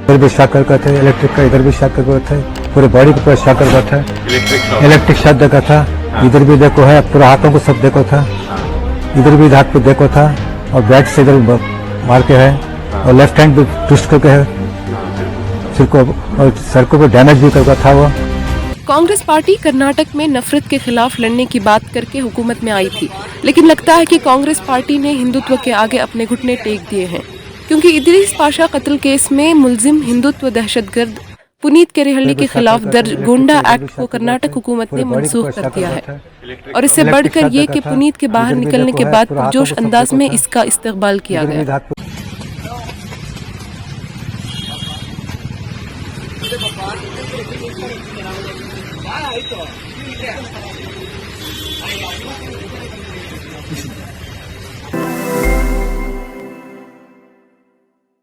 इधर भी शॉक का था, इलेक्ट्रिक का इधर भी शॉक का था, पूरे बॉडी को पूरा शॉक का था, इलेक्ट्रिक शॉक का था। इधर भी देखो है, पूरा हाथों को सब देखो था, इधर भी हाथ पे देखो था, और बैक से इधर मार के है, और लेफ्ट हैंड भी ट्विस्ट करके है, सिर को और सर को भी डैमेज भी करके था वो। कांग्रेस पार्टी कर्नाटक में नफरत के खिलाफ लड़ने की बात करके हुकूमत में आई थी, लेकिन लगता है कि कांग्रेस पार्टी ने हिंदुत्व के आगे अपने घुटने टेक दिए हैं, क्योंकि इदरीस पाशा कत्ल केस में मुलजिम हिंदुत्व दहशतगर्द पुनीत केरेहल्ली के खिलाफ दर्ज गोंडा एक्ट को कर्नाटक हुकूमत ने मनसूख कर दिया है। और इससे बढ़कर ये कि पुनीत के बाहर निकलने के बाद पुरजोश अंदाज में इसका इस्तकबाल किया गया।